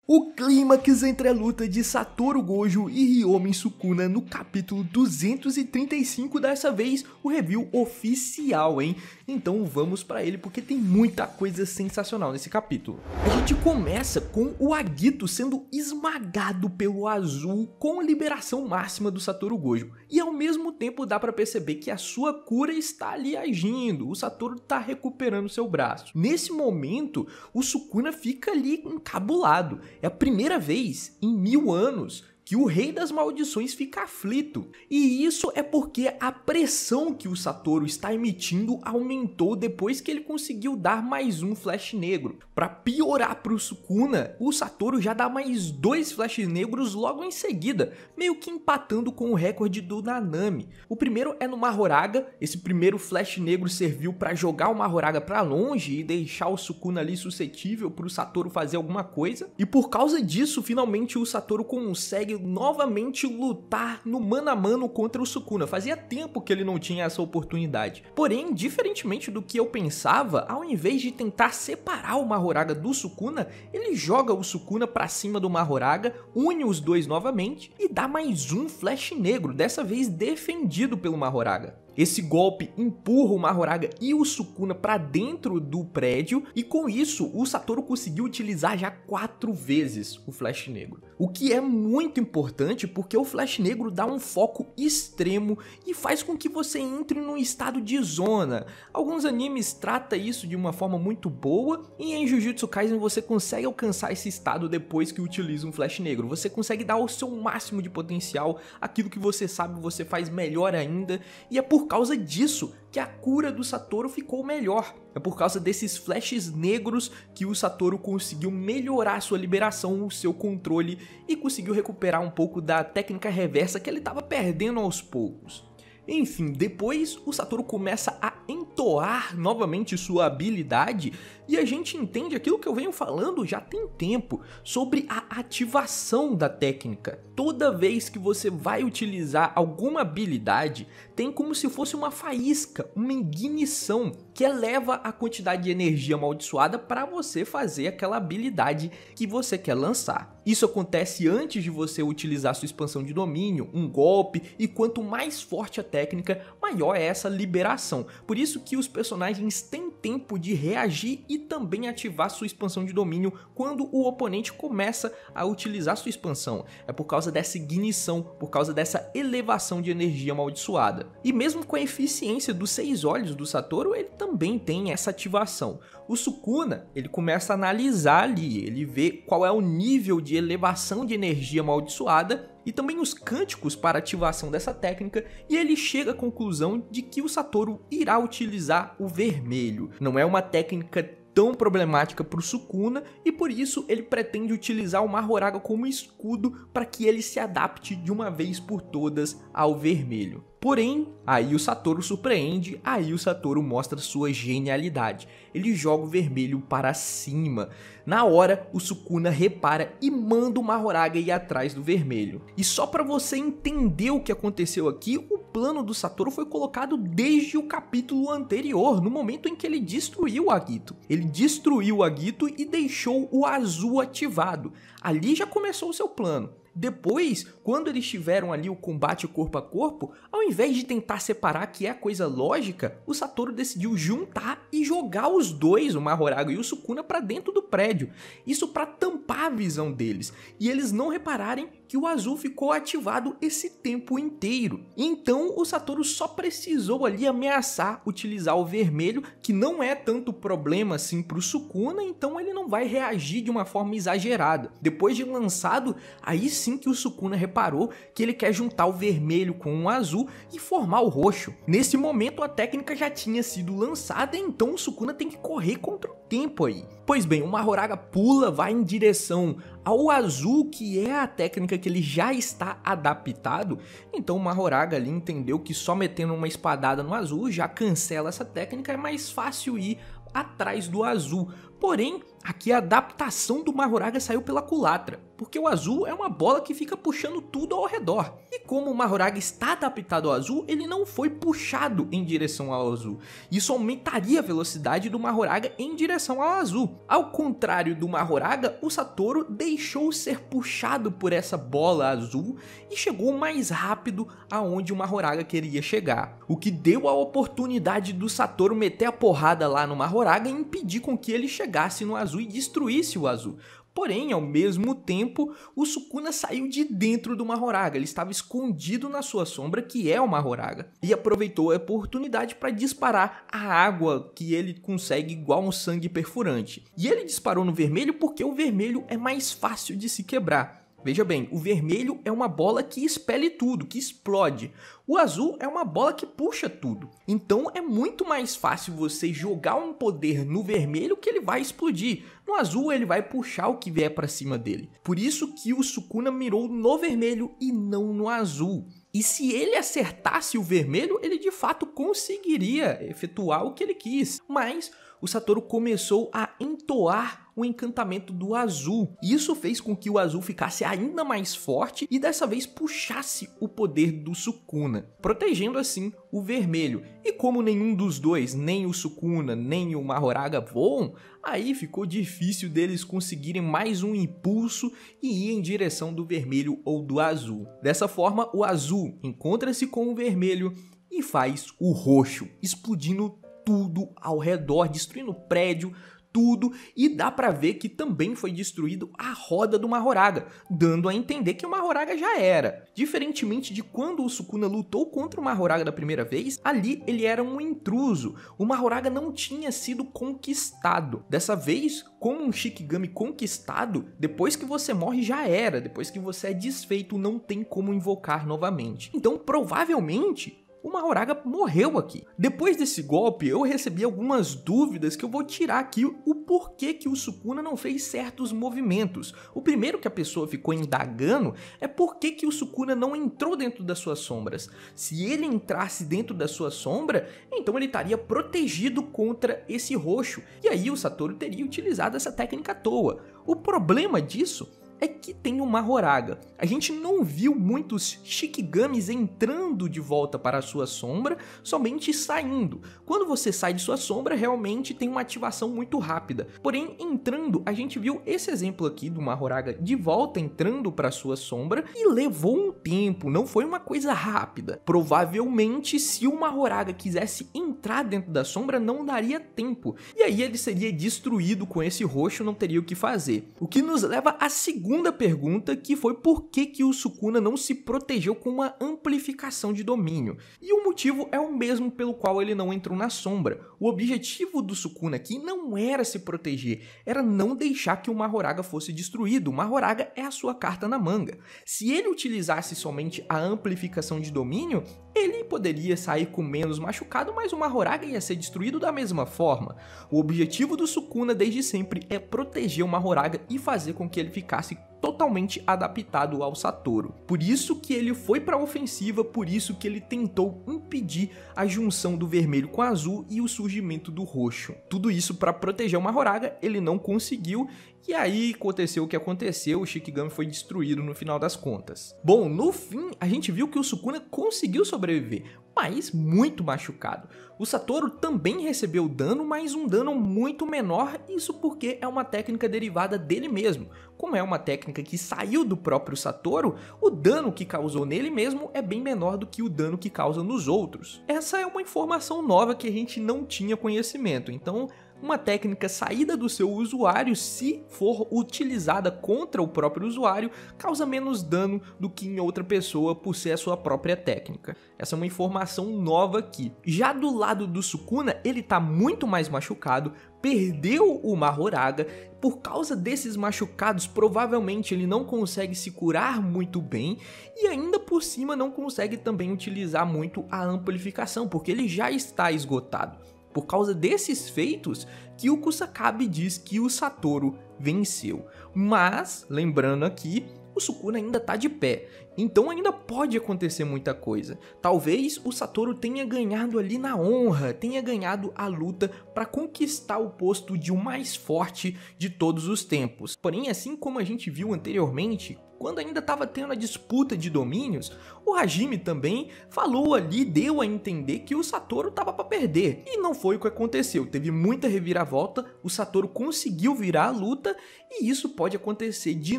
O clímax entre a luta de Satoru Gojo e Ryomen Sukuna no capítulo 235, dessa vez o review oficial, hein? Então vamos pra ele porque tem muita coisa sensacional nesse capítulo. A gente começa com o Agito sendo esmagado pelo Azul com a liberação máxima do Satoru Gojo. E ao mesmo tempo dá pra perceber que a sua cura está ali agindo, o Satoru tá recuperando seu braço. Nesse momento, o Sukuna fica ali encabulado. É a primeira vez em 1000 anos que o Rei das Maldições fica aflito. E isso é porque a pressão que o Satoru está emitindo aumentou depois que ele conseguiu dar mais um Flash Negro. Para piorar para o Sukuna, o Satoru já dá mais 2 Flash Negros logo em seguida, meio que empatando com o recorde do Nanami. O primeiro é no Mahoraga. Esse primeiro Flash Negro serviu para jogar o Mahoraga para longe e deixar o Sukuna ali suscetível para o Satoru fazer alguma coisa. E por causa disso, finalmente o Satoru consegue novamente lutar no mano a mano contra o Sukuna. Fazia tempo que ele não tinha essa oportunidade. Porém, diferentemente do que eu pensava, ao invés de tentar separar o Mahoraga do Sukuna, ele joga o Sukuna pra cima do Mahoraga, une os dois novamente e dá mais um Flash Negro, dessa vez defendido pelo Mahoraga. Esse golpe empurra o Mahoraga e o Sukuna para dentro do prédio e com isso o Satoru conseguiu utilizar já 4 vezes o Flash Negro. O que é muito importante porque o Flash Negro dá um foco extremo e faz com que você entre num estado de zona. Alguns animes tratam isso de uma forma muito boa e em Jujutsu Kaisen você consegue alcançar esse estado depois que utiliza um Flash Negro. Você consegue dar o seu máximo de potencial, aquilo que você sabe você faz melhor ainda, e é por causa disso que a cura do Satoru ficou melhor. É por causa desses flashes negros que o Satoru conseguiu melhorar sua liberação, o seu controle e conseguiu recuperar um pouco da técnica reversa que ele estava perdendo aos poucos. Enfim, depois o Satoru começa a entoar novamente sua habilidade e a gente entende aquilo que eu venho falando já tem tempo, sobre a ativação da técnica. Toda vez que você vai utilizar alguma habilidade, tem como se fosse uma faísca, uma ignição que eleva a quantidade de energia amaldiçoada para você fazer aquela habilidade que você quer lançar. Isso acontece antes de você utilizar sua expansão de domínio, um golpe, e quanto mais forte a técnica, maior é essa liberação. Por isso que os personagens têm tempo de reagir e também ativar sua expansão de domínio quando o oponente começa a utilizar sua expansão. É por causa dessa ignição, por causa dessa elevação de energia amaldiçoada. E mesmo com a eficiência dos 6 olhos do Satoru, ele também tem essa ativação. O Sukuna, ele começa a analisar ali, ele vê qual é o nível de elevação de energia amaldiçoada e também os cânticos para ativação dessa técnica, e ele chega à conclusão de que o Satoru irá utilizar o vermelho. Não é uma técnica tão problemática para o Sukuna e por isso ele pretende utilizar o Mahoraga como escudo para que ele se adapte de uma vez por todas ao vermelho. Porém, aí o Satoru surpreende, aí o Satoru mostra sua genialidade. Ele joga o vermelho para cima. Na hora, o Sukuna repara e manda o Mahoraga ir atrás do vermelho. E só para você entender o que aconteceu aqui, o plano do Satoru foi colocado desde o capítulo anterior, no momento em que ele destruiu o Agito. Ele destruiu o Agito e deixou o Azul ativado. Ali já começou o seu plano. Depois, quando eles tiveram ali o combate corpo a corpo, ao invés de tentar separar, que é a coisa lógica, o Satoru decidiu juntar e jogar os dois, o Mahoraga e o Sukuna, para dentro do prédio. Isso para tampar a visão deles e eles não repararem que o Azul ficou ativado esse tempo inteiro. Então o Satoru só precisou ali ameaçar utilizar o vermelho, que não é tanto problema assim para o Sukuna, então ele não vai reagir de uma forma exagerada. Depois de lançado, aí sim que o Sukuna reparou que ele quer juntar o vermelho com o azul e formar o roxo. Nesse momento a técnica já tinha sido lançada, então o Sukuna tem que correr contra o tempo aí. Pois bem, o Mahoraga pula, vai em direção ao azul, que é a técnica que ele já está adaptado. Então o Mahoraga ali entendeu que só metendo uma espadada no azul já cancela essa técnica, é mais fácil ir atrás do azul. Porém, aqui a adaptação do Mahoraga saiu pela culatra, porque o azul é uma bola que fica puxando tudo ao redor. E como o Mahoraga está adaptado ao azul, ele não foi puxado em direção ao azul. Isso aumentaria a velocidade do Mahoraga em direção ao azul. Ao contrário do Mahoraga, o Satoru deixou ser puxado por essa bola azul e chegou mais rápido aonde o Mahoraga queria chegar. O que deu a oportunidade do Satoru meter a porrada lá no Mahoraga e impedir com que ele chegasse no azul e destruísse o azul. Porém, ao mesmo tempo, o Sukuna saiu de dentro do Mahoraga, ele estava escondido na sua sombra, que é o Mahoraga, e aproveitou a oportunidade para disparar a água que ele consegue igual um sangue perfurante. E ele disparou no vermelho porque o vermelho é mais fácil de se quebrar. Veja bem, o vermelho é uma bola que expele tudo, que explode. O azul é uma bola que puxa tudo. Então é muito mais fácil você jogar um poder no vermelho que ele vai explodir. No azul ele vai puxar o que vier para cima dele. Por isso que o Sukuna mirou no vermelho e não no azul. E se ele acertasse o vermelho, ele de fato conseguiria efetuar o que ele quis. Mas o Satoru começou a entoar o encantamento do azul. Isso fez com que o azul ficasse ainda mais forte e dessa vez puxasse o poder do Sukuna, protegendo assim o vermelho. E como nenhum dos dois, nem o Sukuna nem o Mahoraga voam, aí ficou difícil deles conseguirem mais um impulso e ir em direção do vermelho ou do azul. Dessa forma, o azul encontra-se com o vermelho e faz o roxo, explodindo tudo ao redor, destruindo o prédio, tudo, e dá pra ver que também foi destruído a roda do Mahoraga, dando a entender que o Mahoraga já era. Diferentemente de quando o Sukuna lutou contra o Mahoraga da primeira vez, ali ele era um intruso, o Mahoraga não tinha sido conquistado. Dessa vez, como um Shikigami conquistado, depois que você morre já era, depois que você é desfeito não tem como invocar novamente. Então provavelmente o Mahoraga morreu aqui. Depois desse golpe, eu recebi algumas dúvidas que eu vou tirar aqui o porquê que o Sukuna não fez certos movimentos. O primeiro que a pessoa ficou indagando é por que o Sukuna não entrou dentro das suas sombras. Se ele entrasse dentro da sua sombra, então ele estaria protegido contra esse roxo. E aí o Satoru teria utilizado essa técnica à toa. O problema disso é que tem o Mahoraga. A gente não viu muitos Shikigamis entrando de volta para a sua sombra, somente saindo. Quando você sai de sua sombra, realmente tem uma ativação muito rápida. Porém, entrando, a gente viu esse exemplo aqui do Mahoraga de volta entrando para a sua sombra e levou um tempo, não foi uma coisa rápida. Provavelmente, se o Mahoraga quisesse entrar dentro da sombra, não daria tempo. E aí ele seria destruído com esse roxo, não teria o que fazer. O que nos leva a segunda pergunta, que foi por que o Sukuna não se protegeu com uma amplificação de domínio. E o motivo é o mesmo pelo qual ele não entrou na sombra. O objetivo do Sukuna aqui não era se proteger, era não deixar que o Mahoraga fosse destruído. O Mahoraga é a sua carta na manga. Se ele utilizasse somente a amplificação de domínio, ele poderia sair com menos machucado, mas o Mahoraga ia ser destruído da mesma forma. O objetivo do Sukuna desde sempre é proteger o Mahoraga e fazer com que ele ficasse totalmente adaptado ao Satoru. Por isso que ele foi para a ofensiva, por isso que ele tentou impedir a junção do vermelho com o azul e o surgimento do roxo. Tudo isso para proteger o Mahoraga, ele não conseguiu. E aí aconteceu o que aconteceu, o Shikigami foi destruído no final das contas. Bom, no fim, a gente viu que o Sukuna conseguiu sobreviver, mas muito machucado. O Satoru também recebeu dano, mas um dano muito menor, isso porque é uma técnica derivada dele mesmo. Como é uma técnica que saiu do próprio Satoru, o dano que causou nele mesmo é bem menor do que o dano que causa nos outros. Essa é uma informação nova que a gente não tinha conhecimento, então uma técnica saída do seu usuário, se for utilizada contra o próprio usuário, causa menos dano do que em outra pessoa por ser a sua própria técnica. Essa é uma informação nova aqui. Já do lado do Sukuna, ele tá muito mais machucado, perdeu o Mahoraga. Por causa desses machucados, provavelmente ele não consegue se curar muito bem e ainda por cima não consegue também utilizar muito a amplificação, porque ele já está esgotado. Por causa desses feitos que o Kusakabe diz que o Satoru venceu. Mas, lembrando aqui, o Sukuna ainda tá de pé. Então ainda pode acontecer muita coisa. Talvez o Satoru tenha ganhado ali na honra, tenha ganhado a luta para conquistar o posto de o mais forte de todos os tempos. Porém, assim como a gente viu anteriormente, quando ainda estava tendo a disputa de domínios, o Hajime também falou ali, deu a entender que o Satoru estava para perder. E não foi o que aconteceu, teve muita reviravolta, o Satoru conseguiu virar a luta e isso pode acontecer de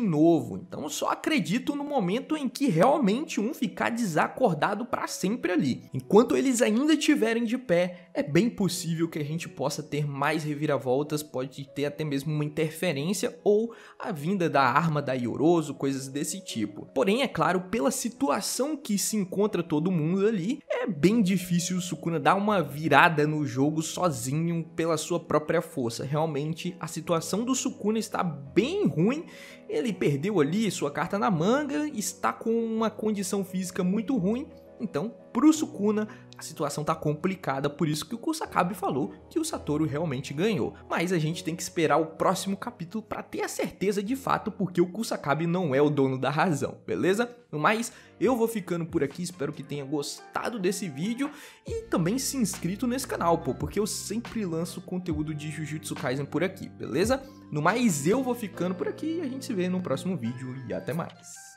novo. Então eu só acredito no momento em que realmente um ficar desacordado para sempre ali. Enquanto eles ainda estiverem de pé, é bem possível que a gente possa ter mais reviravoltas, pode ter até mesmo uma interferência ou a vinda da arma da Yorozu, coisas desse tipo. Porém, é claro, pela situação que se encontra todo mundo ali, é bem difícil o Sukuna dar uma virada no jogo sozinho pela sua própria força. Realmente, a situação do Sukuna está bem ruim, ele perdeu ali sua carta na manga, está com uma condição física muito ruim, então, pro Sukuna, a situação tá complicada, por isso que o Kusakabe falou que o Satoru realmente ganhou. Mas a gente tem que esperar o próximo capítulo para ter a certeza de fato, porque o Kusakabe não é o dono da razão, beleza? Mas eu vou ficando por aqui, espero que tenha gostado desse vídeo e também se inscrito nesse canal, pô, porque eu sempre lanço conteúdo de Jujutsu Kaisen por aqui, beleza? No mais, eu vou ficando por aqui e a gente se vê no próximo vídeo e até mais.